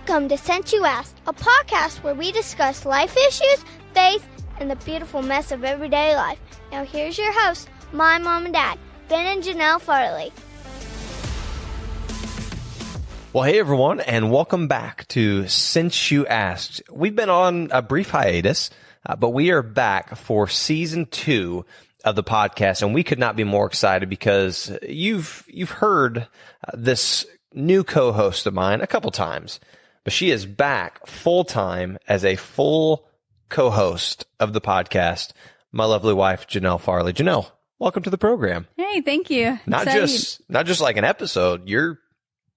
Welcome to Since You Asked, a podcast where we discuss life issues, faith, and the beautiful mess of everyday life. Now here's your hosts, my mom and dad, Ben and Janell Farley. Well, hey everyone, and welcome back to Since You Asked. We've been on a brief hiatus, but we are back for season 2 of the podcast, and we could not be more excited because you've heard this new co-host of mine a couple times, but she is back full-time as a full co-host of the podcast, my lovely wife, Janell Farley. Janell, welcome to the program. Hey, thank you. Not just like an episode.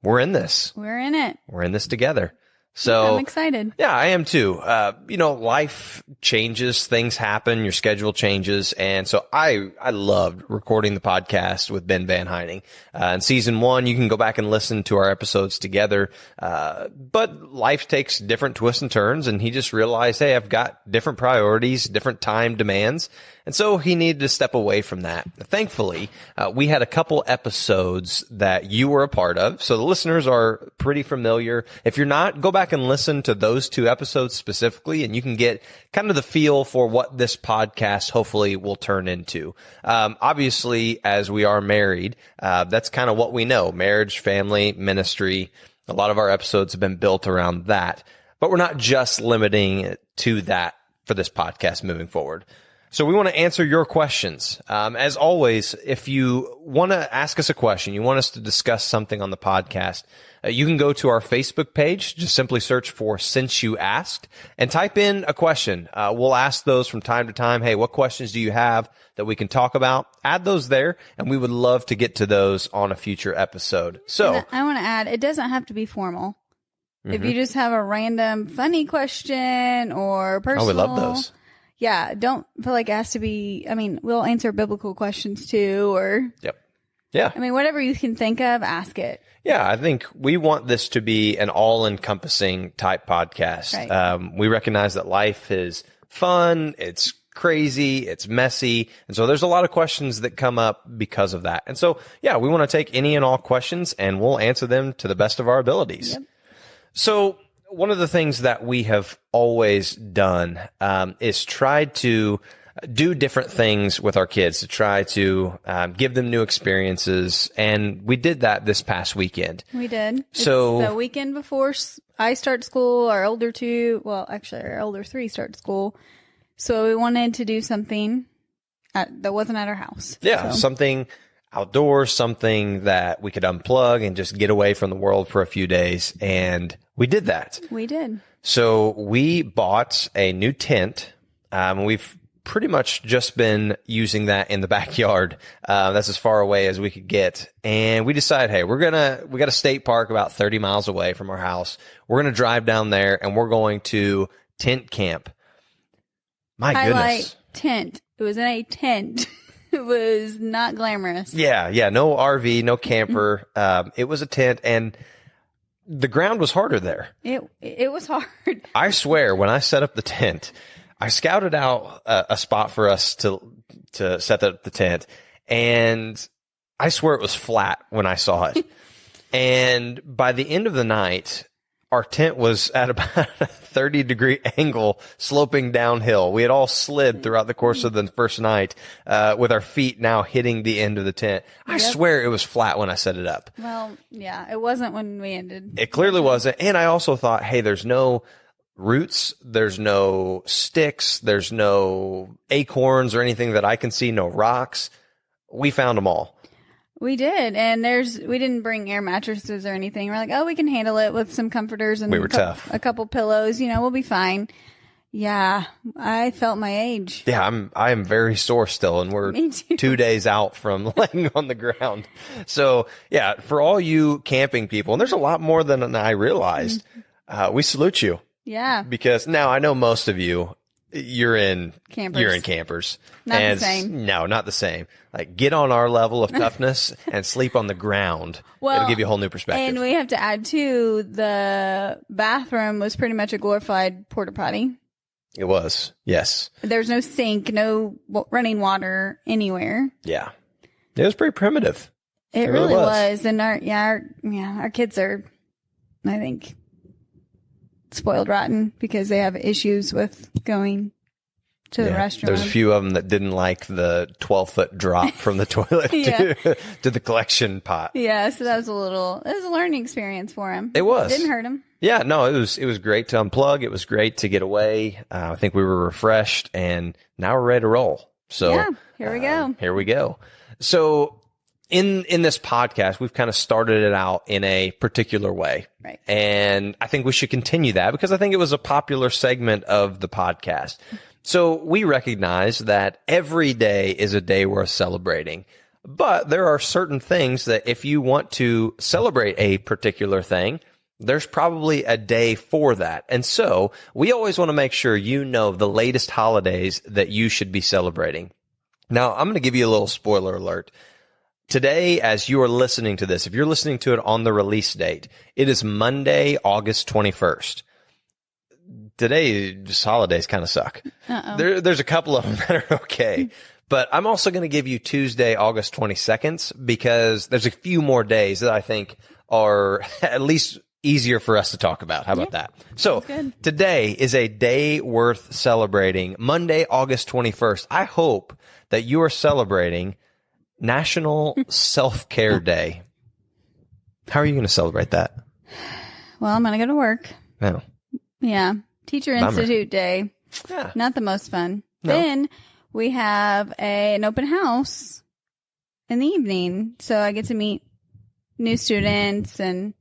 We're in this. We're in it. We're in this together. So I'm excited. Yeah, I am too. Life changes, things happen, your schedule changes. And so I loved recording the podcast with Ben Van Heining. In season 1, you can go back and listen to our episodes together. But life takes different twists and turns, and he just realized, hey, I've got different priorities, different time demands. And so he needed to step away from that. Thankfully, we had a couple episodes that you were a part of. So the listeners are pretty familiar. If you're not, go back and listen to those 2 episodes specifically, and you can get kind of the feel for what this podcast hopefully will turn into. Obviously, as we are married, that's kind of what we know. Marriage, family, ministry. A lot of our episodes have been built around that. But we're not just limiting it to that for this podcast moving forward. So we want to answer your questions. As always, if you want to ask us a question, you want us to discuss something on the podcast, you can go to our Facebook page. Just simply search for Since You Asked and type in a question. We'll ask those from time to time. Hey, what questions do you have that we can talk about? Add those there, and we would love to get to those on a future episode. So and I want to add, it doesn't have to be formal. Mm-hmm. If you just have a random funny question or personal. Oh, we love those. Yeah, don't feel like it has to be, we'll answer biblical questions too, or. Yep. Yeah. Whatever you can think of, ask it. Yeah, I think we want this to be an all-encompassing type podcast. Right. We recognize that life is fun, it's crazy, it's messy, and so there's a lot of questions that come up because of that. And so, yeah, we want to take any and all questions, and we'll answer them to the best of our abilities. Yep. So one of the things that we have always done is tried to do different things with our kids, to try to give them new experiences. And we did that this past weekend. We did. So it's the weekend before I start school, our older 3 start school. So we wanted to do something that wasn't at our house. Yeah, something outdoors, something that we could unplug and just get away from the world for a few days. And we did that. We did. So we bought a new tent. We've pretty much just been using that in the backyard. That's as far away as we could get. And we decided, hey, we got a state park about 30 miles away from our house. We're going to drive down there and we're going to tent camp. My goodness. Highlight tent. It was in a tent. It was not glamorous. Yeah. No RV, no camper. It was a tent, and the ground was harder there. It was hard. I swear, when I set up the tent, I scouted out a spot for us to set up the tent, and I swear it was flat when I saw it. And by the end of the night, our tent was at about a 30-degree angle sloping downhill. We had all slid throughout the course of the first night with our feet now hitting the end of the tent. I swear it was flat when I set it up. Well, yeah, it wasn't when we ended. It clearly wasn't. And I also thought, hey, there's no roots, there's no sticks, there's no acorns or anything that I can see, no rocks. We found them all. We did, and we didn't bring air mattresses or anything. We're like, oh, we can handle it with some comforters and we were tough. A couple pillows. We'll be fine. Yeah, I felt my age. Yeah, I am very sore still, and we're 2 days out from laying on the ground. So, yeah, for all you camping people, and there's a lot more than I realized, we salute you. Yeah. Because now I know most of you, you're in campers. Not the same. No, not the same. Like, get on our level of toughness and sleep on the ground. Well, it'll give you a whole new perspective. And we have to add too, the bathroom was pretty much a glorified porta potty. It was, yes. There's no sink, no running water anywhere. Yeah, it was pretty primitive. It really was. And our kids are, I think, spoiled rotten because they have issues with going to the restroom. There's a few of them that didn't like the 12-foot drop from the toilet to the collection pot. Yeah, so it was a learning experience for him. It was. Didn't hurt him. Yeah, no, it was great to unplug. It was great to get away. I think we were refreshed, and now we're ready to roll. So yeah, here we go. Here we go. So in this podcast, we've kind of started it out in a particular way. Right. And I think we should continue that because I think it was a popular segment of the podcast. So we recognize that every day is a day worth celebrating. But there are certain things that if you want to celebrate a particular thing, there's probably a day for that. And so we always want to make sure you know the latest holidays that you should be celebrating. Now, I'm going to give you a little spoiler alert. Today, as you are listening to this, if you're listening to it on the release date, it is Monday, August 21st. Today, just holidays kind of suck. There's a couple of them that are okay. But I'm also going to give you Tuesday, August 22nd, because there's a few more days that I think are at least easier for us to talk about. How about that? So today is a day worth celebrating. Monday, August 21st. I hope that you are celebrating National Self-Care Day. How are you going to celebrate that? Well, I'm going to go to work. No. Yeah. Teacher Institute Day. Yeah. Not the most fun. No. Then we have an open house in the evening. So I get to meet new students and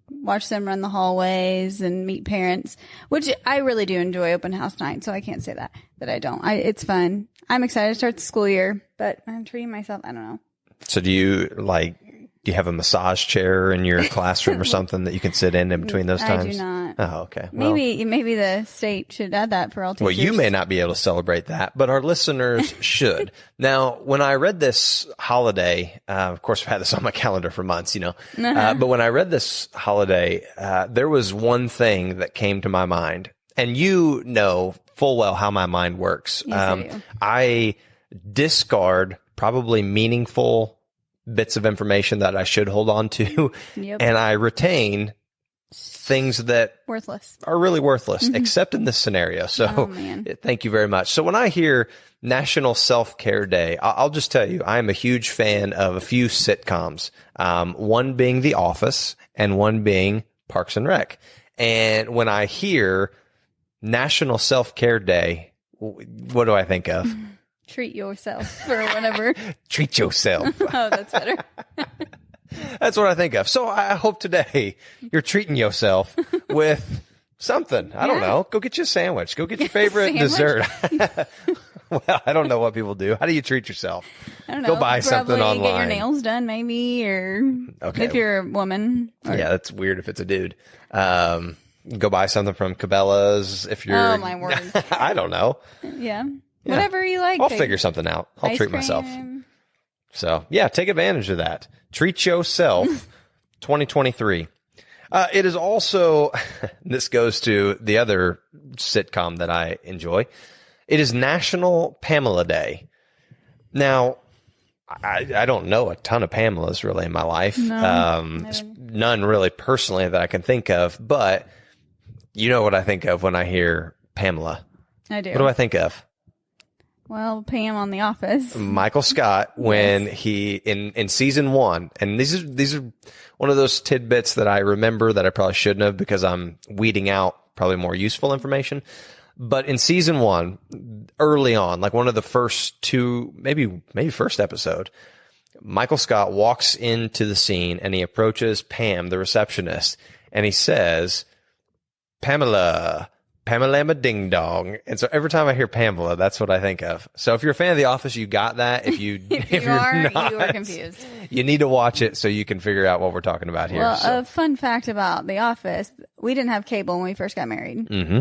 watch them run the hallways and meet parents, which I really do enjoy open house night. So I can't say that I don't. It's fun. I'm excited to start the school year, but I'm treating myself. I don't know. So do you have a massage chair in your classroom or something that you can sit in between those times? I do not. Oh, okay. Well, maybe the state should add that for all teachers. well, you may not be able to celebrate that, but our listeners should. Now, when I read this holiday, of course, I've had this on my calendar for months, but when I read this holiday, there was one thing that came to my mind, and you know full well how my mind works. Yes, I do. I discard probably meaningful bits of information that I should hold on to, and I retain things that worthless are really worthless, except in this scenario. So thank you very much. So when I hear National Self-Care Day, I'll just tell you, I am a huge fan of a few sitcoms, one being The Office and one being Parks and Rec. And when I hear National Self-Care Day, what do I think of? Treat yourself or whatever. Treat yourself. Oh, that's better. That's what I think of. So I hope today you're treating yourself with something. I don't know. Go get you a sandwich. Go get your favorite dessert. Well, I don't know what people do. How do you treat yourself? I don't know. Go buy something online. Get your nails done, maybe, or if you're a woman. Yeah, that's weird if it's a dude. Go buy something from Cabela's if you're. Oh my word! I don't know. Yeah. Whatever you like. I'll figure something out. I'll treat myself. So, yeah, take advantage of that. Treat yourself 2023. It is also, this goes to the other sitcom that I enjoy. It is National Pamela Day. Now, I don't know a ton of Pamelas really in my life. None really personally that I can think of, but you know what I think of when I hear Pamela. I do. What do I think of? Well, Pam on The Office. Michael Scott, when he in season 1, and these are one of those tidbits that I remember that I probably shouldn't have because I'm weeding out probably more useful information. But in season 1, early on, like one of the first two, maybe first episode, Michael Scott walks into the scene and he approaches Pam, the receptionist, and he says, Pamela ding dong. And so every time I hear Pamela, that's what I think of. So if you're a fan of The Office, you got that. If you're not, you are confused. You need to watch it so you can figure out what we're talking about here. Well, a fun fact about The Office, we didn't have cable when we first got married. Mm-hmm.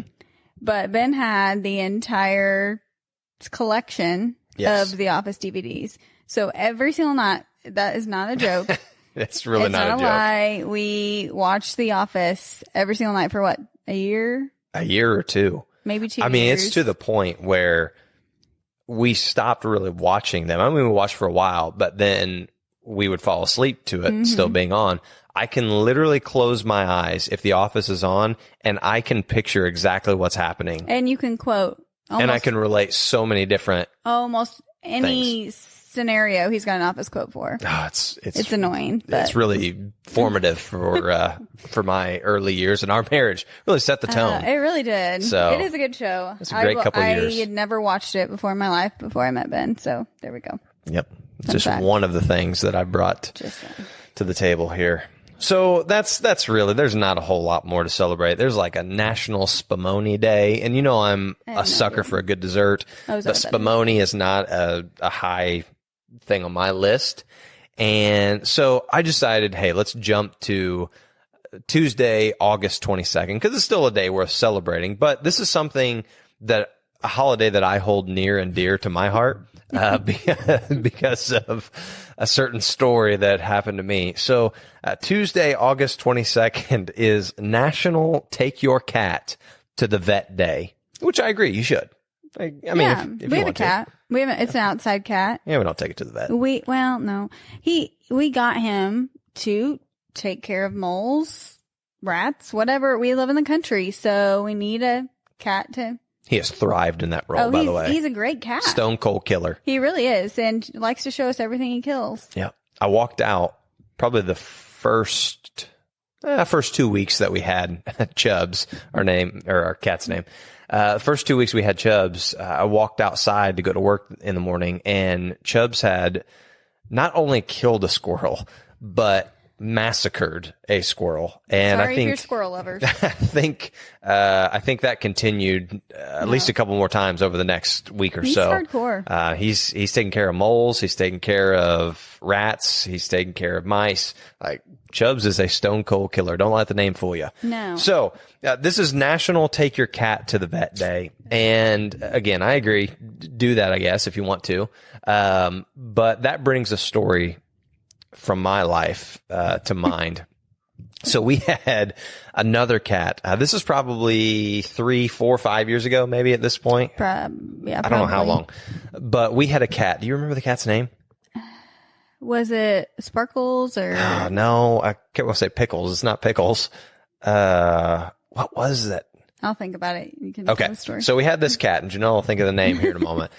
But Ben had the entire collection of The Office DVDs. So every single night, that is not a joke. It's really not a joke. Lie. We watched The Office every single night for what, a year? A year or two. Maybe 2 years. I mean, it's to the point where we stopped really watching them. I mean, we watched for a while, but then we would fall asleep to it still being on. I can literally close my eyes if The Office is on, and I can picture exactly what's happening. And you can quote. And I can relate so many different almost any scenario he's got an Office quote for. Oh, it's annoying. But. It's really formative for my early years, and our marriage really set the tone. It really did. So it is a good show. It's a great couple years. I had never watched it before in my life before I met Ben. So there we go. Yep. It's just one of the things that I brought to the table here. So that's really, there's not a whole lot more to celebrate. There's like a National Spumoni Day, and I'm a sucker for a good dessert. But Spumoni is not a high thing on my list. And so I decided, hey, let's jump to Tuesday, August 22nd, because it's still a day worth celebrating. But this is something a holiday that I hold near and dear to my heart because of a certain story that happened to me. So Tuesday, August 22nd is National Take Your Cat to the Vet Day, which I agree, you should. I mean, if we you have a cat. It's an outside cat. Yeah, we don't take it to the vet. No. We got him to take care of moles, rats, whatever. We live in the country, so we need a cat to. He has thrived in that role, by the way. He's a great cat. Stone cold killer. He really is, and likes to show us everything he kills. Yeah. I walked out probably the first 2 weeks that we had Chubbs, our cat's name. First 2 weeks we had Chubbs, I walked outside to go to work in the morning, and Chubbs had not only killed a squirrel, but massacred a squirrel. And Sorry I think if you're squirrel lovers. I think that continued at least a couple more times over the next week or so. He's hardcore. He's taking care of moles. He's taking care of rats. He's taking care of mice. Like, Chubbs is a stone cold killer. Don't let the name fool you. No. So this is National Take Your Cat to the Vet Day. And again, I agree. Do that, I guess, if you want to. But that brings a story from my life to mind. So we had another cat. This is probably 3, 4, 5 years ago, maybe at this point. Yeah, I don't know how long. But we had a cat. Do you remember the cat's name? Was it Sparkles or? No, I can't say Pickles. It's not Pickles. What was that? I'll think about it. You can tell the story. So we had this cat, and Janell will think of the name here in a moment.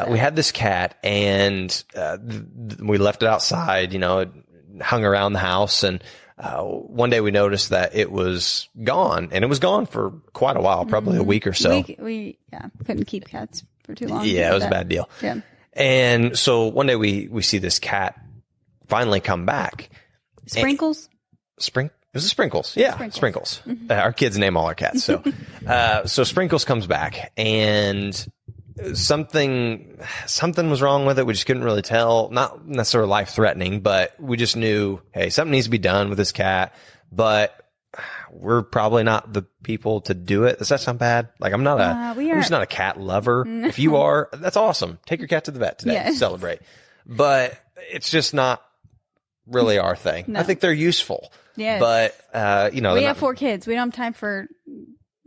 We had this cat, and we left it outside, it hung around the house, and one day we noticed that it was gone, and it was gone for quite a while, probably a week or so. We couldn't keep cats for too long. Yeah, it was a bad deal. Yeah. And so one day we see this cat finally come back. Sprinkles? Was it Sprinkles? Yeah, Sprinkles. Mm-hmm. Our kids name all our cats. So, so Sprinkles comes back, and something was wrong with it. We just couldn't really tell. Not necessarily life threatening, but we just knew, hey, something needs to be done with this cat. But we're probably not the people to do it. Does that sound bad? Like, I'm just not a cat lover. No. If you are, that's awesome. Take your cat to the vet today. Yes. Celebrate. But it's just not really our thing. No. I think they're useful. Yes. But, we have 4 kids. We don't have time for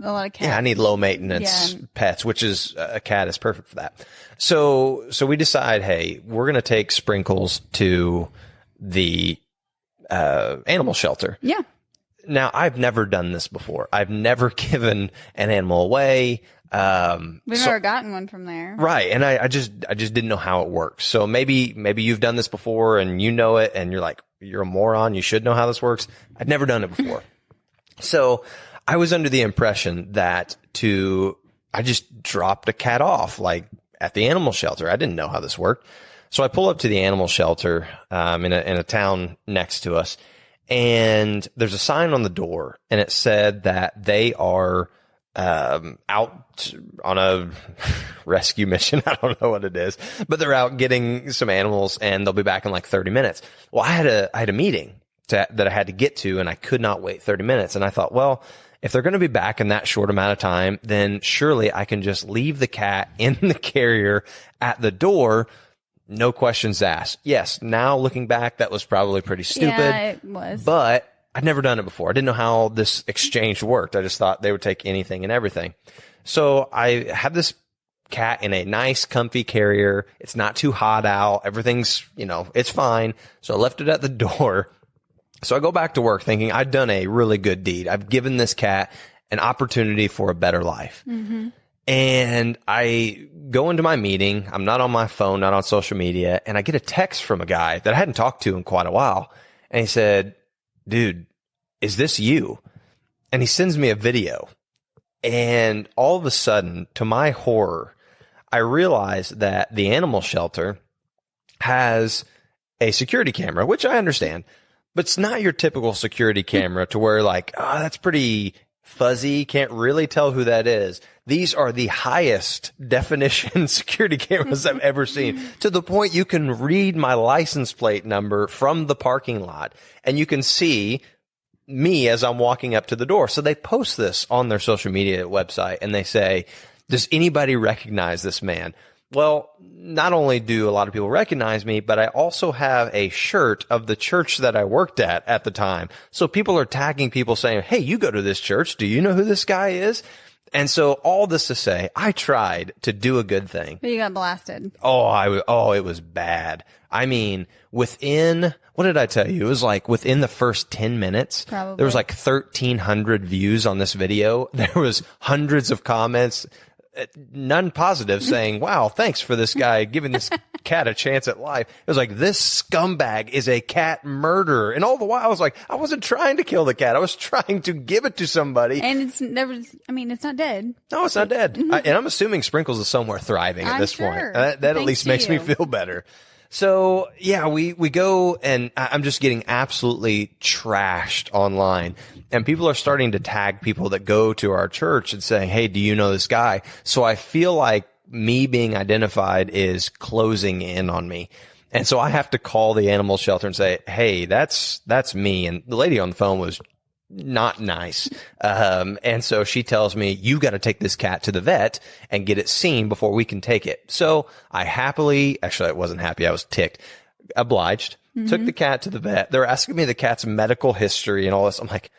a lot of cats. Yeah, I need low maintenance pets, which is a cat is perfect for that. So we decide, hey, we're going to take Sprinkles to the animal shelter. Yeah. Now, I've never done this before. I've never given an animal away. We've never gotten one from there. Right. And I just didn't know how it works. So maybe you've done this before and you know it and you're like, you're a moron. You should know how this works. I'd never done it before. So I was under the impression that I just dropped a cat off like at the animal shelter. I didn't know how this worked. So I pull up to the animal shelter, in a town next to us, and there's a sign on the door, and it said that they are out on a rescue mission. I don't know what it is, but they're out getting some animals, and they'll be back in like 30 minutes. Well, I had a meeting that I had to get to, and I could not wait 30 minutes. And I thought, well, if they're going to be back in that short amount of time, then surely I can just leave the cat in the carrier at the door. No questions asked. Yes, now looking back, that was probably pretty stupid. Yeah, it was. But I'd never done it before. I didn't know how this exchange worked. I just thought they would take anything and everything. So I had this cat in a nice, comfy carrier. It's not too hot out. Everything's, it's fine. So I left it at the door. So I go back to work thinking I've done a really good deed. I've given this cat an opportunity for a better life. And I go into my meeting. I'm not on my phone, not on social media. And I get a text from a guy that I hadn't talked to in quite a while. And he said, dude, is this you? And he sends me a video. And all of a sudden, to my horror, I realized that the animal shelter has a security camera, which I understand, but it's not your typical security camera to where like, oh, that's pretty fuzzy. Can't really tell who that is. These are the highest definition security cameras I've ever seen, to the point you can read my license plate number from the parking lot and you can see me as I'm walking up to the door. So they post this on their social media website and they say, does anybody recognize this man? Well, not only do a lot of people recognize me, but I also have a shirt of the church that I worked at the time. So people are tagging people saying, hey, you go to this church. Do you know who this guy is? And so all this to say, I tried to do a good thing. But you got blasted. It was bad. I mean, what did I tell you? It was like within the first 10 minutes, Probably. There was like 1,300 views on this video. There was hundreds of comments. None positive, saying, wow, thanks for this guy giving this cat a chance at life. It was like, this scumbag is a cat murderer. And all the while I was like, I wasn't trying to kill the cat. I was trying to give it to somebody. And it's not dead. No, it's not dead. And I'm assuming Sprinkles is somewhere thriving at this point. That at least makes me feel better. So yeah, we go, and I'm just getting absolutely trashed online, and people are starting to tag people that go to our church and saying, hey, do you know this guy? So I feel like me being identified is closing in on me. And so I have to call the animal shelter and say, hey, that's me. And the lady on the phone was not nice. And so she tells me, you got to take this cat to the vet and get it seen before we can take it. So I actually, I wasn't happy. I was ticked, obliged, took the cat to the vet. They're asking me the cat's medical history and all this. I'm like,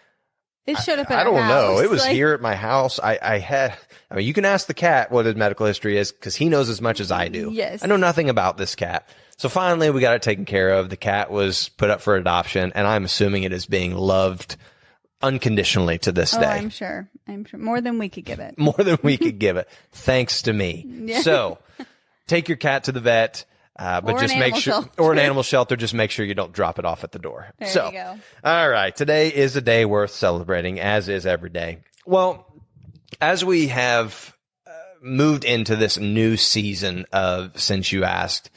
it showed up at I don't our know. house. It was here at my house. You can ask the cat what his medical history is because he knows as much as I do. Yes. I know nothing about this cat. So finally we got it taken care of. The cat was put up for adoption, and I'm assuming it is being loved unconditionally to this day. I'm sure. More than we could give it. More than we could give it, thanks to me. Yeah. So take your cat to the vet, but Or just an make animal sure, shelter. or an animal shelter, just make sure you don't drop it off at the door. There So, you go. all right. Today is a day worth celebrating, as is every day. Well, as we have moved into this new season of Since You Asked,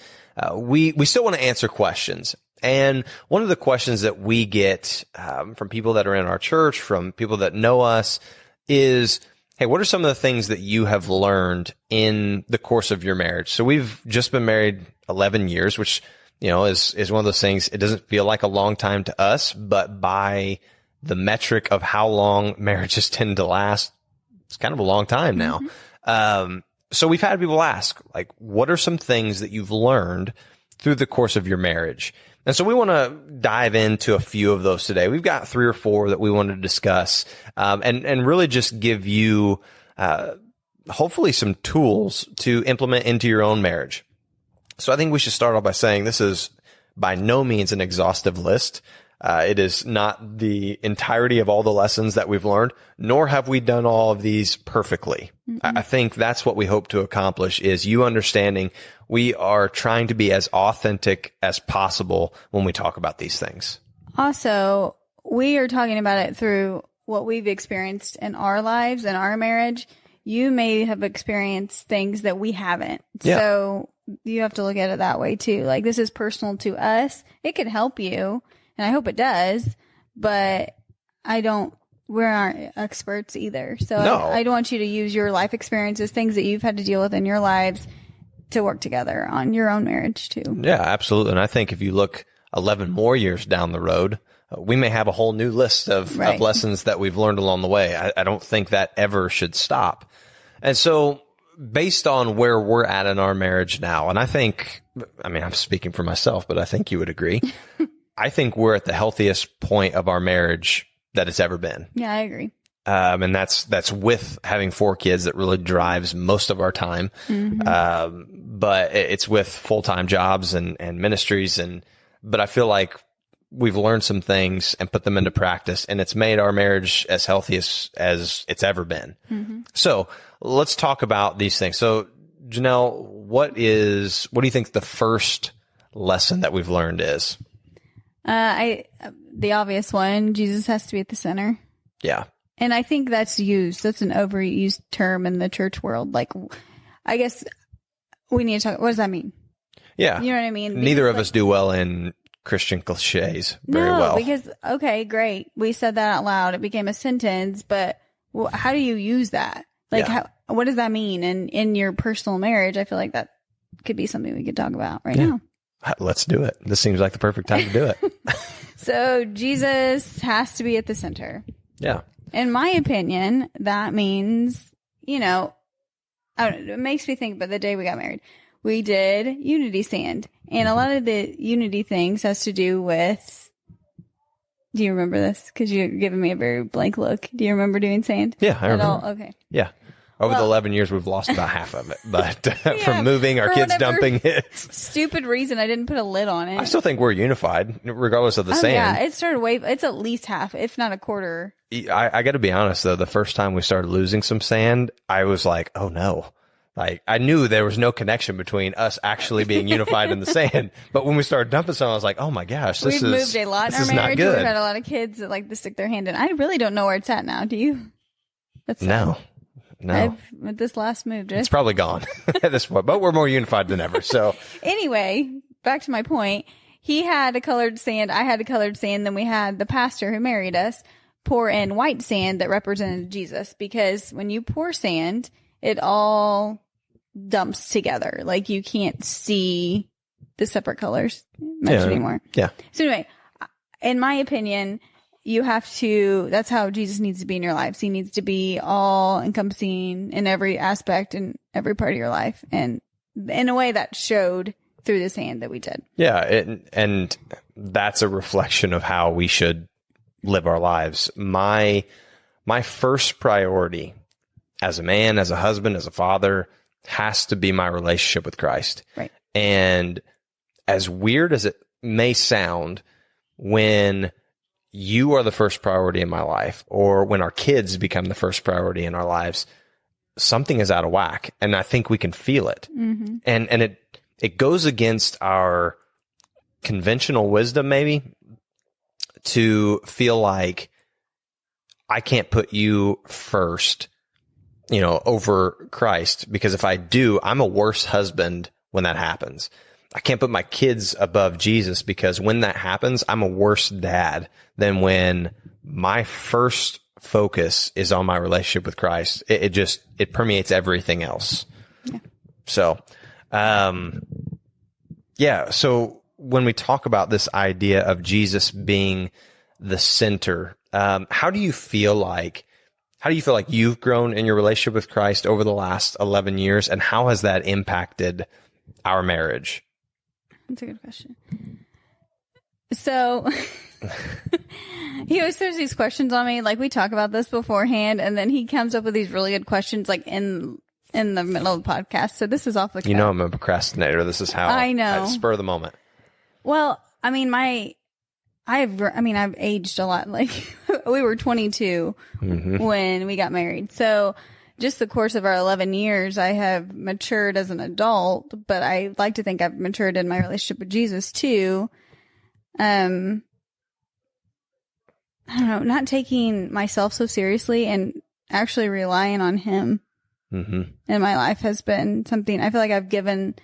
we still want to answer questions. And one of the questions that we get from people that are in our church, from people that know us, is, hey, what are some of the things that you have learned in the course of your marriage? So we've just been married 11 years, which, is one of those things. It doesn't feel like a long time to us, but by the metric of how long marriages tend to last, it's kind of a long time now. So we've had people ask, like, what are some things that you've learned through the course of your marriage? And so we want to dive into a few of those today. We've got 3 or 4 that we want to discuss, and really just give you, hopefully some tools to implement into your own marriage. So I think we should start off by saying this is by no means an exhaustive list. It is not the entirety of all the lessons that we've learned, nor have we done all of these perfectly. I think that's what we hope to accomplish, is you understanding we are trying to be as authentic as possible when we talk about these things. Also, we are talking about it through what we've experienced in our lives and our marriage. You may have experienced things that we haven't. Yeah. So you have to look at it that way too. Like, this is personal to us. It could help you, and I hope it does, but we aren't experts either. So No. I don't want you to use your life experiences, things that you've had to deal with in your lives, to work together on your own marriage too. Yeah, absolutely. And I think if you look 11 more years down the road, we may have a whole new list of lessons that we've learned along the way. I don't think that ever should stop. And so based on where we're at in our marriage now, and I'm speaking for myself, but I think you would agree. I think we're at the healthiest point of our marriage that it's ever been. Yeah, I agree. And that's with having 4 kids that really drives most of our time. But it's with full-time jobs and ministries. But I feel like we've learned some things and put them into practice, and it's made our marriage as healthy as it's ever been. Mm-hmm. So let's talk about these things. So Janell, what do you think the first lesson that we've learned is? The obvious one, Jesus has to be at the center. Yeah. And I think that's an overused term in the church world. Like, I guess we need to talk, what does that mean? Yeah. You know what I mean? Neither of us do well in Christian cliches very well. Because, okay, great. We said that out loud. It became a sentence, but how do you use that? Like, what does that mean? And in your personal marriage, I feel like that could be something we could talk about right now. Let's do it. This seems like the perfect time to do it. So Jesus has to be at the center. Yeah. In my opinion, that means, I don't know, it makes me think about the day we got married. We did unity sand. And a lot of the unity things has to do with, do you remember this? Because you're giving me a very blank look. Do you remember doing sand? Yeah, I remember. Okay. Yeah. Over the 11 years, we've lost about half of it. But from moving, our kids dumping it. Stupid reason I didn't put a lid on it. I still think we're unified, regardless of the sand. Yeah, it started it's at least half, if not a quarter. I got to be honest, though. The first time we started losing some sand, I was like, oh, no. Like, I knew there was no connection between us actually being unified in the sand. But when we started dumping some, I was like, oh, my gosh, We've moved a lot in our marriage. We've had a lot of kids that like to stick their hand in. I really don't know where it's at now. Do you? No. With this last move, it's probably gone at this point, but we're more unified than ever. So anyway, back to my point. He had a colored sand. I had a colored sand. Then we had the pastor who married us pour in white sand that represented Jesus, because when you pour sand, it all dumps together. Like, you can't see the separate colors much anymore. Yeah. So anyway, in my opinion, that's how Jesus needs to be in your lives. He needs to be all encompassing in every aspect and every part of your life. And in a way that showed through this hand that we did. Yeah. And that's a reflection of how we should live our lives. My first priority as a man, as a husband, as a father has to be my relationship with Christ. Right. And as weird as it may sound, when you are the first priority in my life, or when our kids become the first priority in our lives, something is out of whack. And I think we can feel it. Mm-hmm. And it goes against our conventional wisdom, maybe, to feel like I can't put you first, over Christ, because if I do, I'm a worse husband when that happens. I can't put my kids above Jesus, because when that happens, I'm a worse dad than when my first focus is on my relationship with Christ. It permeates everything else. Yeah. So, So when we talk about this idea of Jesus being the center, how do you feel like you've grown in your relationship with Christ over the last 11 years, and how has that impacted our marriage? That's a good question. So he always throws these questions on me. Like, we talk about this beforehand, and then he comes up with these really good questions, like in the middle of the podcast. So this is off the cuff. I'm a procrastinator. This is how I know. Spur of the moment. Well, I mean, I've aged a lot. Like, we were 22 when we got married. So just the course of our 11 years, I have matured as an adult, but I like to think I've matured in my relationship with Jesus too. I don't know, not taking myself so seriously and actually relying on him in my life has been something. I feel like I've given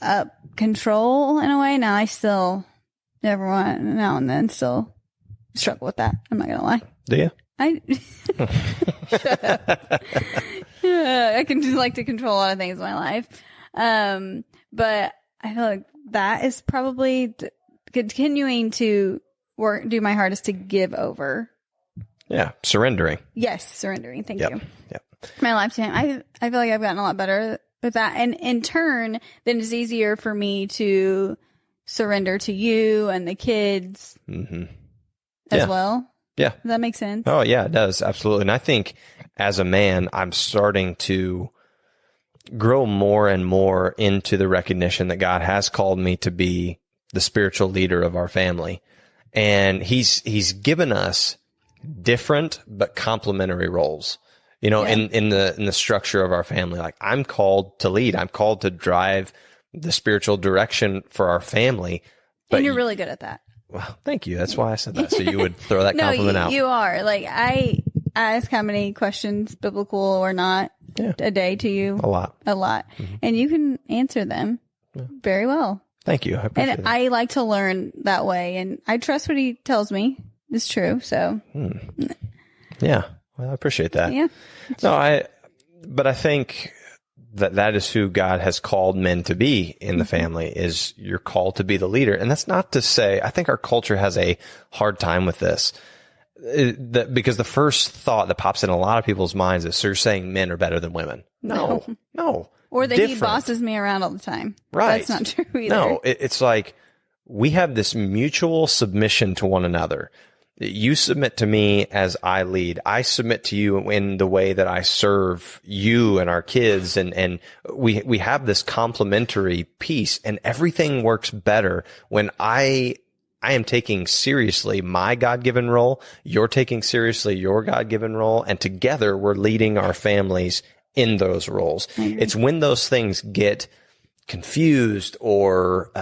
up control in a way. Now I still every now and then still struggle with that. I'm not going to lie. Do you? Shut up. I can just like to control a lot of things in my life. But I feel like that is probably continuing to do my hardest to give over. Yeah. Surrendering. Yes. Surrendering. Thank you. Yep. My life to him. I feel like I've gotten a lot better with that. And in turn, then it's easier for me to surrender to you and the kids as well. Yeah. Does that make sense? Oh, yeah, it does. Absolutely. And I think as a man, I'm starting to grow more and more into the recognition that God has called me to be the spiritual leader of our family. And he's given us different but complementary roles, you know, in the structure of our family. Like, I'm called to lead. I'm called to drive the spiritual direction for our family. But and you're really good at that. Well, thank you. That's why I said that. So you would throw that compliment out. You are. Like, I ask how many questions, biblical or not, a day to you. A lot. Mm-hmm. And you can answer them very well. Thank you. I appreciate it. And I like to learn that way. And I trust what he tells me is true. So. Yeah. Well, I appreciate that. Yeah. No, but I think that is who God has called men to be in the family, is you're called to be the leader. And that's not to say, I think our culture has a hard time with this, because the first thought that pops in a lot of people's minds is, so you're saying men are better than women. No. Or that he bosses me around all the time. Right. That's not true either. No, it's like we have this mutual submission to one another. You submit to me as I lead. I submit to you in the way that I serve you and our kids. And we have this complementary piece, and everything works better when I am taking seriously my God-given role. You're taking seriously your God-given role. And together we're leading our families in those roles. It's when those things get confused or,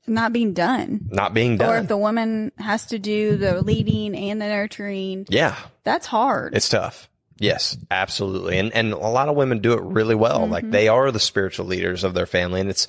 not being done. Or if the woman has to do the leading and the nurturing. Yeah. That's hard. It's tough. Yes, absolutely. And a lot of women do it really well. Like, they are the spiritual leaders of their family. And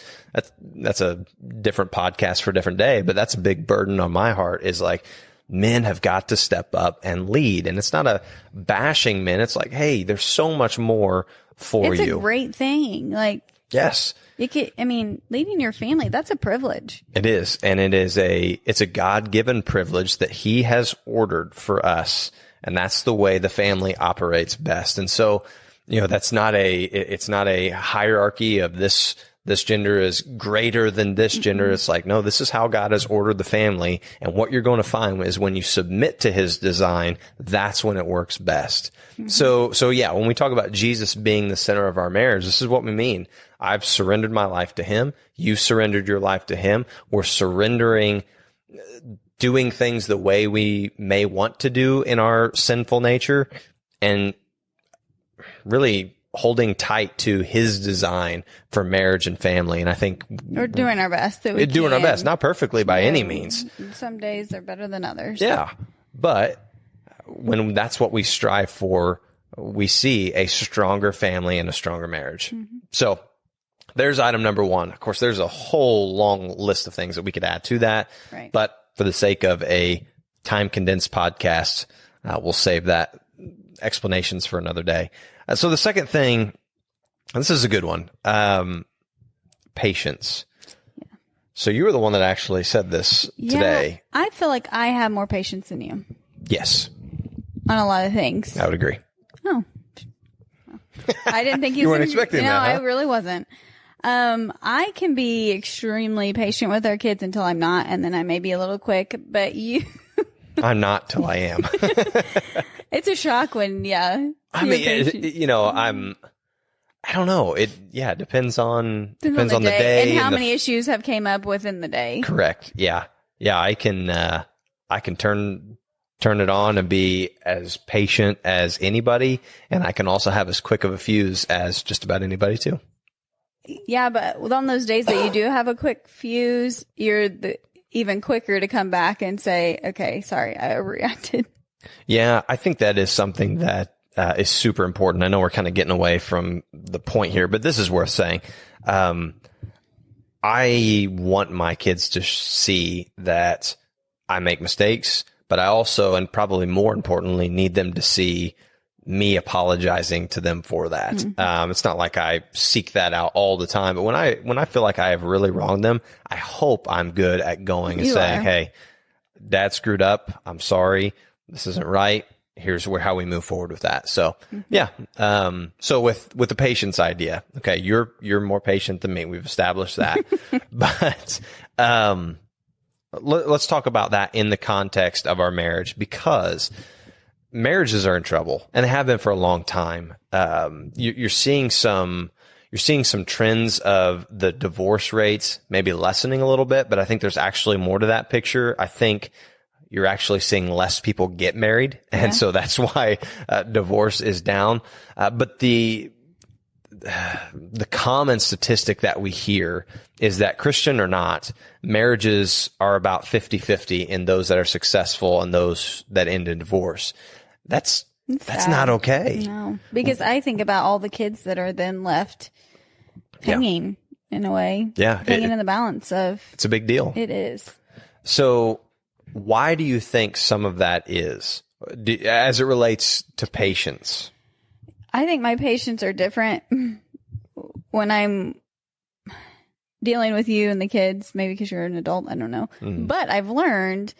that's a different podcast for a different day, but that's a big burden on my heart, is like, men have got to step up and lead. And it's not a bashing men. It's like, hey, there's so much more for you. It's a great thing. Like, yes. Leading your family, that's a privilege. It is. And it's a God-given privilege that he has ordered for us. And that's the way the family operates best. And so, it's not a hierarchy of this gender is greater than this gender. It's like, no, this is how God has ordered the family. And what you're going to find is when you submit to his design, that's when it works best. So yeah, when we talk about Jesus being the center of our marriage, this is what we mean. I've surrendered my life to him. You surrendered your life to him. We're surrendering, doing things the way we may want to do in our sinful nature, and really holding tight to his design for marriage and family. And I think we're doing our best. Our best, not perfectly by any means. Some days are better than others. Yeah. But when that's what we strive for, we see a stronger family and a stronger marriage. So there's item number one. Of course, there's a whole long list of things that we could add to that. Right. But for the sake of a time condensed podcast, we'll save that explanations for another day. So the second thing, and this is a good one, patience. Yeah. So you were the one that actually said this today. I feel like I have more patience than you. Yes. On a lot of things. I would agree. Oh. I didn't think you weren't expecting that. No, I really wasn't. I can be extremely patient with our kids until I'm not, and then I may be a little quick, but you... I'm not till I am. It's a shock when, I mean, I don't know. It depends on the day. And how many issues have came up within the day. Correct. Yeah. Yeah. I can turn it on and be as patient as anybody. And I can also have as quick of a fuse as just about anybody too. Yeah. But on those days that you do have a quick fuse, you're even quicker to come back and say, okay, sorry, I overreacted. Yeah. I think that is something that is super important. I know we're kind of getting away from the point here, but this is worth saying. I want my kids to see that I make mistakes, but I also, and probably more importantly, need them to see me apologizing to them for that. Mm-hmm. It's not like I seek that out all the time, but when I feel like I have really wronged them, I hope I'm good at going and saying, hey, Dad screwed up. I'm sorry. This isn't right. Here's how we move forward with that. So yeah. So with the patience idea, okay, you're more patient than me. We've established that, but, let's talk about that in the context of our marriage, because marriages are in trouble and they have been for a long time. You're seeing some you're seeing some trends of the divorce rates maybe lessening a little bit, but I think there's actually more to that picture. I think you're actually seeing less people get married. And so that's why divorce is down. But the common statistic that we hear is that, Christian or not, marriages are about 50-50 in those that are successful and those that end in divorce. That's not okay. No, because I think about all the kids that are then left hanging in a way. Yeah. Hanging in the balance of. It's a big deal. It is. So why do you think some of that is as it relates to patience? I think my patients are different when I'm dealing with you and the kids, maybe because you're an adult. I don't know. But I've learned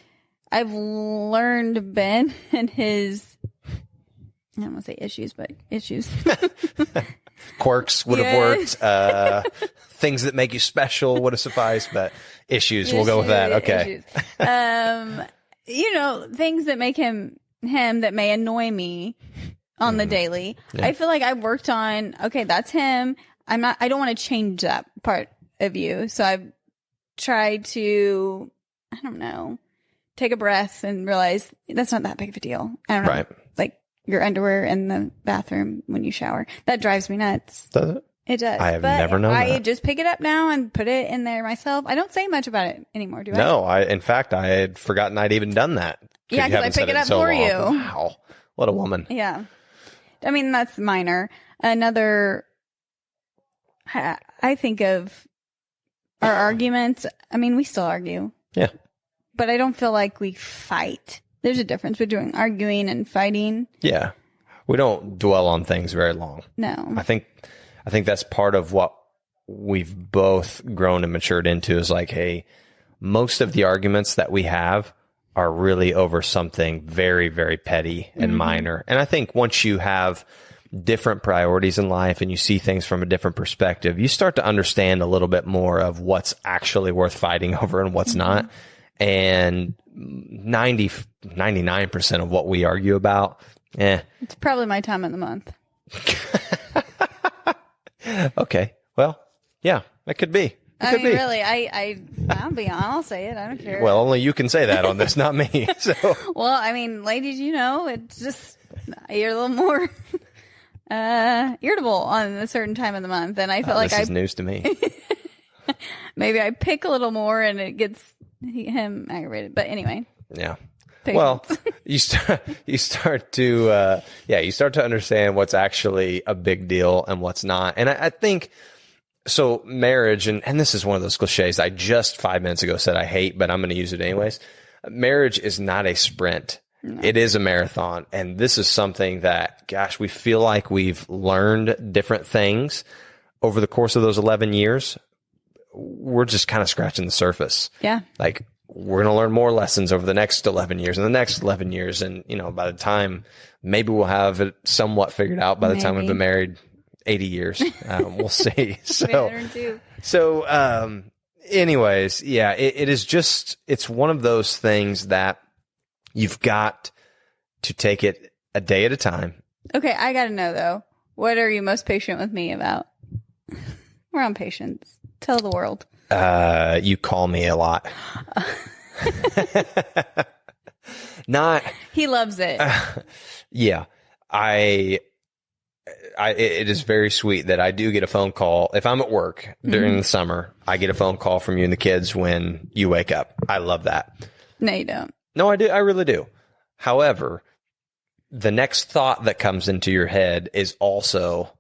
Ben and his, I don't want to say issues, but issues. Quirks would have worked. Things that make you special would have sufficed, but issues, we'll go with that. Okay. Things that make him that may annoy me on the daily. Yeah. I feel like I've worked on, okay, that's him. I don't want to change that part of you. So I've tried to, I don't know, take a breath and realize that's not that big of a deal. I don't know. Right. Like your underwear in the bathroom when you shower. That drives me nuts. Does it? It does. I have never known that. I just pick it up now and put it in there myself. I don't say much about it anymore, do I? No, in fact, I had forgotten I'd even done that. Yeah, because I pick it up for you. Wow. What a woman. Yeah. I mean, that's minor. Another, I think of our arguments. I mean, we still argue. Yeah. But I don't feel like we fight. There's a difference between arguing and fighting. Yeah. We don't dwell on things very long. No. I think that's part of what we've both grown and matured into is like, hey, most of the arguments that we have are really over something very, very petty and minor. And I think once you have different priorities in life and you see things from a different perspective, you start to understand a little bit more of what's actually worth fighting over and what's not. And 99% of what we argue about, it's probably my time of the month. Okay. Well, yeah, it could be. Really, I'll be honest, I'll say it. I don't care. Well, only you can say that on this, not me. So. Well, I mean, ladies, it's just, you're a little more irritable on a certain time of the month. And I feel like this is news to me. Maybe I pick a little more and it gets him aggravated. But anyway. Yeah. Patience. Well, you start to understand what's actually a big deal and what's not. And I think, so marriage, and this is one of those cliches I just 5 minutes ago said I hate, but I'm going to use it anyways. Marriage is not a sprint. No. It is a marathon. And this is something that, gosh, we feel like we've learned different things over the course of those 11 years. We're just kind of scratching the surface. Yeah. Like, we're going to learn more lessons over the next 11 years and the next 11 years. And, by the time, maybe we'll have it somewhat figured out by the time we've been married 80 years. We'll see. Anyways, yeah, it is just, it's one of those things that you've got to take it a day at a time. Okay. I got to know though, what are you most patient with me about? We're on patience. Tell the world. You call me a lot. He loves it. Yeah. It is very sweet that I do get a phone call. If I'm at work during the summer, I get a phone call from you and the kids when you wake up. I love that. No, you don't. No, I do. I really do. However, the next thought that comes into your head is also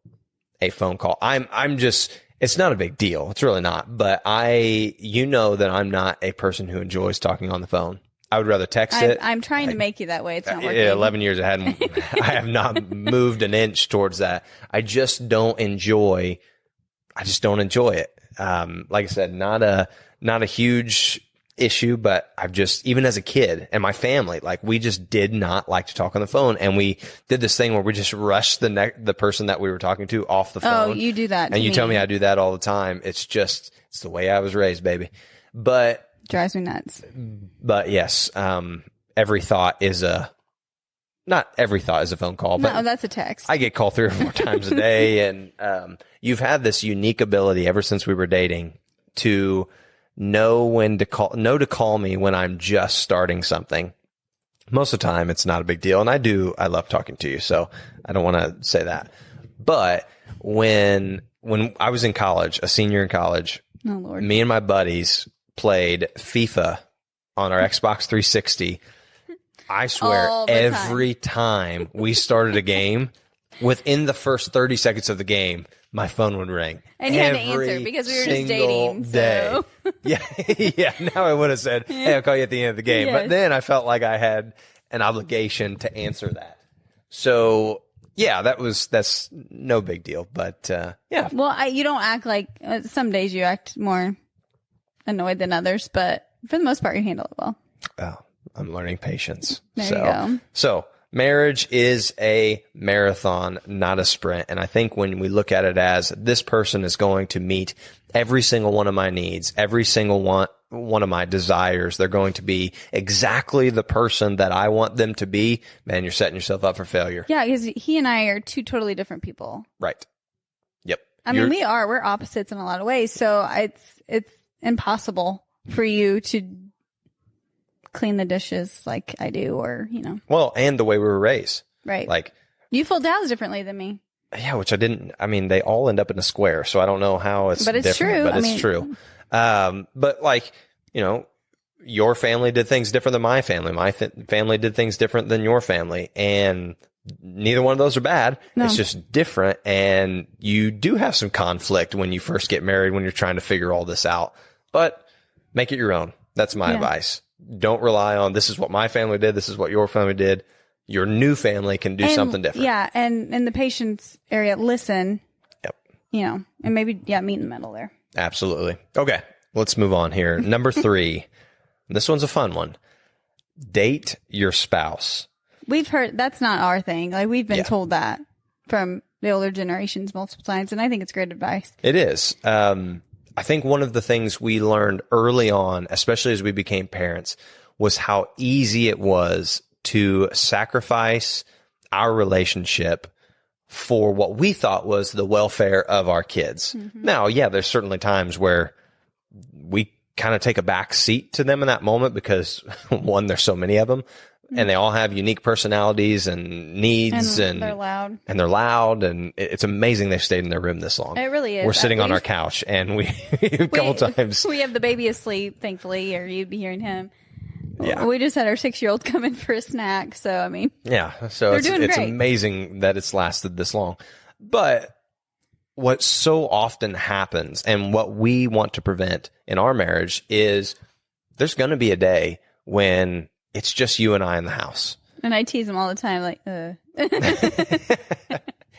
a phone call. I'm just, it's not a big deal. It's really not. But that I'm not a person who enjoys talking on the phone. I would rather text it. I'm trying to make you that way. It's not working. 11 years I have not moved an inch towards that. I just don't enjoy it. Like I said, not a huge issue, but I've just, even as a kid and my family, like we just did not like to talk on the phone. And we did this thing where we just rushed the person that we were talking to off the phone. Oh, you do that. And you tell me I do that all the time. It's the way I was raised, baby. But drives me nuts. But yes, every thought is a not every thought is a phone call, but No, that's a text. I get called 3 or 4 times a day. And you've had this unique ability ever since we were dating to know when to call me when I'm just starting something. Most of the time, it's not a big deal. And I love talking to you, so I don't want to say that. But when I was in college, a senior in college, oh, Lord. me and my buddies played FIFA on our Xbox 360. I swear, every time we started a game, within the first 30 seconds of the game, my phone would ring. And you had to answer because we were just dating. So. Yeah. Yeah. Now I would have said, hey, I'll call you at the end of the game. Yes. But then I felt like I had an obligation to answer that. So, yeah, that's no big deal. But, yeah. Well, you don't act like some days you act more annoyed than others, but for the most part, you handle it well. Oh, I'm learning patience. There you go. So marriage is a marathon, not a sprint. And I think when we look at it as this person is going to meet every single one of my needs, every single one of my desires, they're going to be exactly the person that I want them to be, man, you're setting yourself up for failure. Yeah, because he and I are two totally different people. Right. Yep. I mean, we're opposites in a lot of ways. So it's impossible for you to clean the dishes like I do, or, Well, and the way we were raised. Right. Like, you fold towels differently than me. yeah, which I didn't, I mean, they all end up in a square, so I don't know how it's But it's different, true. but I it's mean- true. But like, your family did things different than my family. My family did things different than your family, and neither one of those are bad. No. It's just different, and you do have some conflict when you first get married, when you're trying to figure all this out, but make it your own. That's my advice. Don't rely on, this is what my family did, this is what your family did. Your new family can do something different. Yeah, and in the patience area, listen. Yep. And maybe, meet in the middle there. Absolutely. Okay, let's move on here. Number 3. This one's a fun one. Date your spouse. We've heard, that's not our thing. Like, we've been told that from the older generations multiple times, and I think it's great advice. It is. I think one of the things we learned early on, especially as we became parents, was how easy it was to sacrifice our relationship for what we thought was the welfare of our kids. Mm-hmm. Now, yeah, there's certainly times where we kind of take a back seat to them in that moment because, one, there's so many of them, and they all have unique personalities and needs, and they're loud. And they're loud, and it's amazing they've stayed in their room this long. It really is. We're sitting on our couch, and we a couple times we have the baby asleep, thankfully, or you'd be hearing him. Yeah. We just had our 6-year-old come in for a snack, so I mean, yeah. So it's great. amazing that it's lasted this long. But what so often happens, and what we want to prevent in our marriage, is there's going to be a day when it's just you and I in the house. And I tease him all the time, like,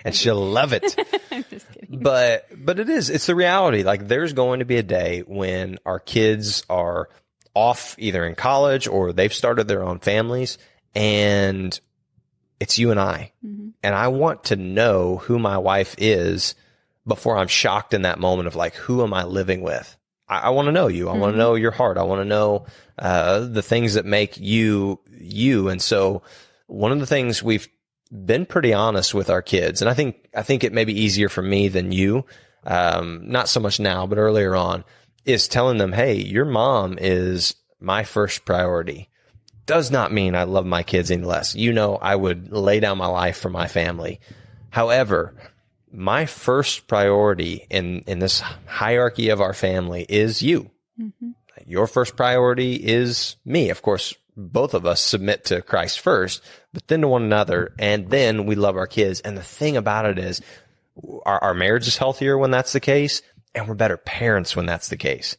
And she'll love it. I'm just kidding. But it's the reality. Like, there's going to be a day when our kids are off either in college or they've started their own families, and it's you and I. Mm-hmm. And I want to know who my wife is before I'm shocked in that moment of like, who am I living with? I want to know you. I want to know your heart. I want to know the things that make you, you. And so one of the things we've been pretty honest with our kids, and I think it may be easier for me than you, not so much now, but earlier on, is telling them, hey, your mom is my first priority. Does not mean I love my kids any less. I would lay down my life for my family. However, my first priority in this hierarchy of our family is you. Mm-hmm. Your first priority is me. Of course, both of us submit to Christ first, but then to one another, and then we love our kids. And the thing about it is our marriage is healthier when that's the case, and we're better parents when that's the case.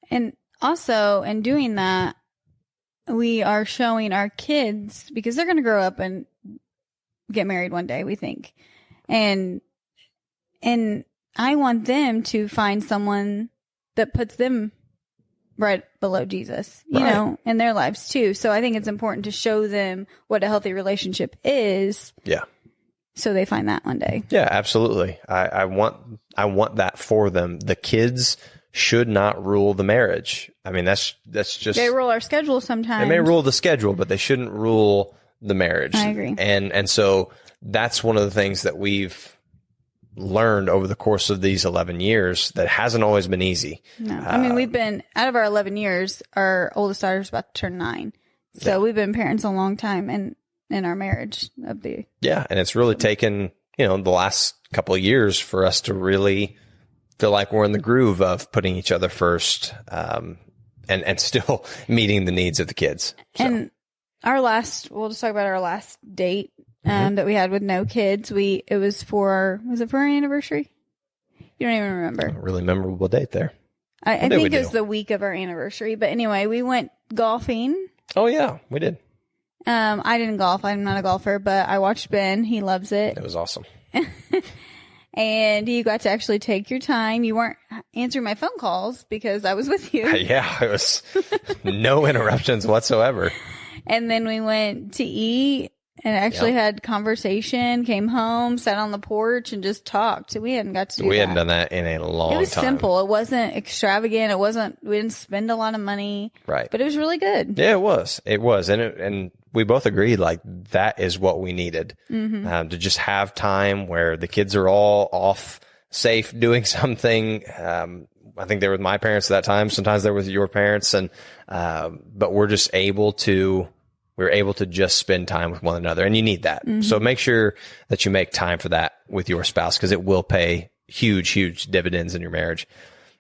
And also, in doing that, we are showing our kids, because they're going to grow up and get married one day, we think. And I want them to find someone that puts them right below Jesus, you know, in their lives too. So I think it's important to show them what a healthy relationship is. Yeah. So they find that one day. Yeah, absolutely. I want that for them. The kids should not rule the marriage. I mean, that's just, they rule our schedule sometimes. They may rule the schedule, but they shouldn't rule the marriage. I agree. And so that's one of the things that we've learned over the course of these 11 years that hasn't always been easy. No, I mean, we've been, out of our 11 years, our oldest daughter's about to turn 9. So we've been parents a long time in our marriage of the. Yeah. And it's really taken, the last couple of years for us to really feel like we're in the groove of putting each other first, and still meeting the needs of the kids. So. And we'll just talk about our last date that we had with no kids. Was it for our anniversary? You don't even remember. A really memorable date there. I think it was the week of our anniversary. But anyway, we went golfing. Oh, yeah, we did. I didn't golf. I'm not a golfer, but I watched Ben. He loves it. It was awesome. And you got to actually take your time. You weren't answering my phone calls because I was with you. Yeah, it was no interruptions whatsoever. And then we went to eat and actually had conversation, came home, sat on the porch and just talked. We hadn't got to do that. We hadn't done that in a long time. It was simple. It wasn't extravagant. We didn't spend a lot of money. Right. But it was really good. Yeah, it was. It was. And we both agreed like that is what we needed, to just have time where the kids are all off safe doing something. I think they were with my parents at that time. Sometimes they're with your parents but we're able to just spend time with one another, and you need that. So make sure that you make time for that with your spouse because it will pay huge, huge dividends in your marriage.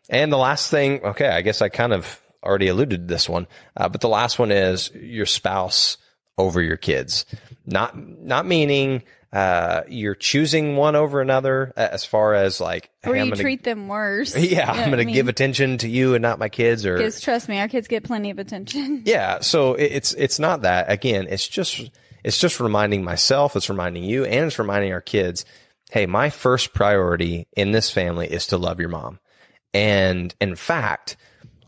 And the last thing, okay, I guess I kind of already alluded to this one, but the last one is your spouse over your kids. Not meaning you're choosing one over another as far as like, or you treat them worse. Yeah, I'm going to give attention to you and not my kids. Or because trust me, our kids get plenty of attention. Yeah, so it's not that. Again, it's just reminding myself, it's reminding you, and it's reminding our kids, hey, my first priority in this family is to love your mom. And in fact,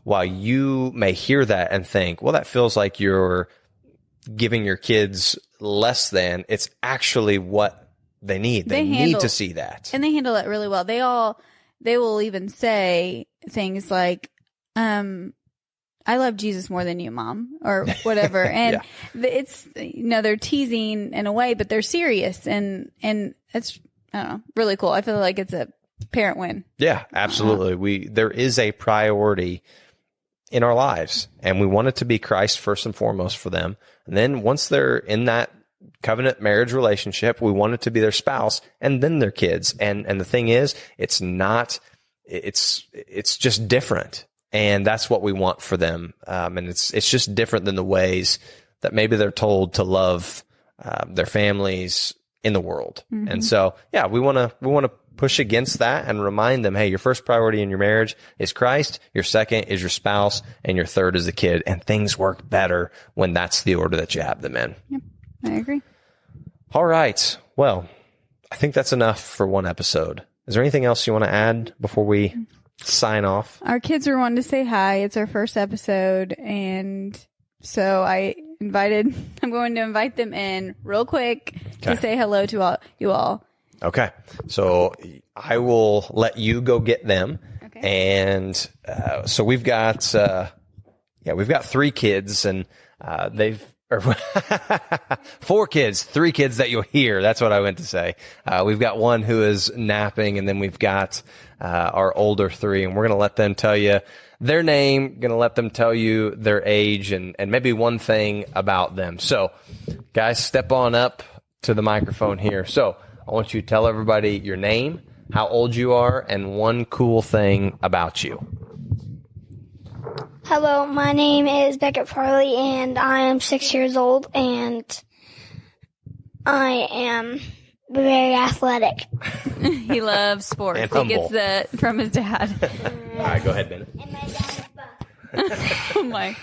while you may hear that and think, well, that feels like you're giving your kids less than, it's actually what they need. They need to see that. And they handle it really well. They will even say things like, I love Jesus more than you, Mom, or whatever. And it's, they're teasing in a way, but they're serious. And it's, I don't know, really cool. I feel like it's a parent win. Yeah, absolutely. There is a priority in our lives, and we want it to be Christ first and foremost for them. And then once they're in that covenant marriage relationship, we want it to be their spouse and then their kids. And the thing is, it's just different. And that's what we want for them. And it's just different than the ways that maybe they're told to love their families in the world. And so, yeah, we want to push against that and remind them, hey, your first priority in your marriage is Christ, your second is your spouse, and your third is the kid. And things work better when that's the order that you have them in. Yep, I agree. All right. Well, I think that's enough for one episode. Is there anything else you want to add before we sign off? Our kids are wanting to say hi. It's our first episode. And so I'm going to invite them in real quick to say hello to you all. Okay. So I will let you go get them. Okay. And so we've got 3 kids, and or 4 kids, 3 kids that you'll hear. That's what I meant to say. We've got one who is napping, and then we've got our older 3, and we're going to let them tell you their name, going to let them tell you their age and maybe one thing about them. So guys, step on up to the microphone here. So I want you to tell everybody your name, how old you are, and one cool thing about you. Hello, my name is Beckett Farley, and I am 6 years old, and I am very athletic. He loves sports. And he humble. gets that from his dad. All right, go ahead, Ben. And my dad is buff. Oh, my.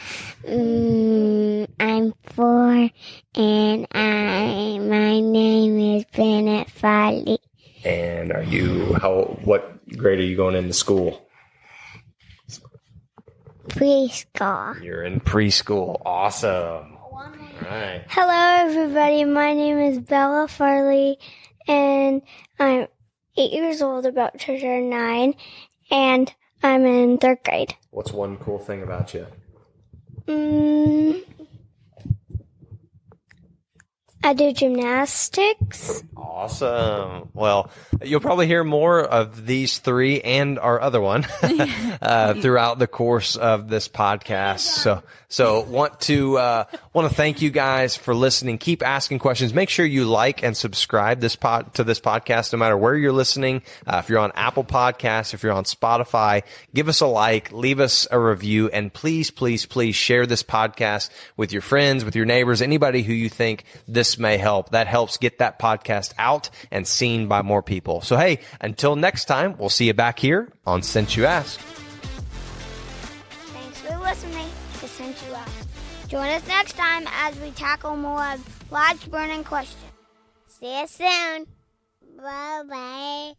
I'm 4, and my name is Bennett Farley. And what grade are you going into school? Preschool. You're in preschool. Awesome. All right. Hello, everybody. My name is Bella Farley, and I'm 8 years old, about to turn 9, and I'm in 3rd grade. What's one cool thing about you? I do gymnastics. Awesome. Well, you'll probably hear more of these three and our other one throughout the course of this podcast. So want to thank you guys for listening. Keep asking questions. Make sure you like and subscribe to this podcast, no matter where you're listening. If you're on Apple Podcasts, if you're on Spotify, give us a like, leave us a review, and please, please, please share this podcast with your friends, with your neighbors, anybody who you think this may help. That helps get that podcast out and seen by more people. So hey, until next time, we'll see you back here on Since You Asked. Thanks for listening to Since You Asked. Join us next time as we tackle more of life's burning questions. See you soon. Bye-bye.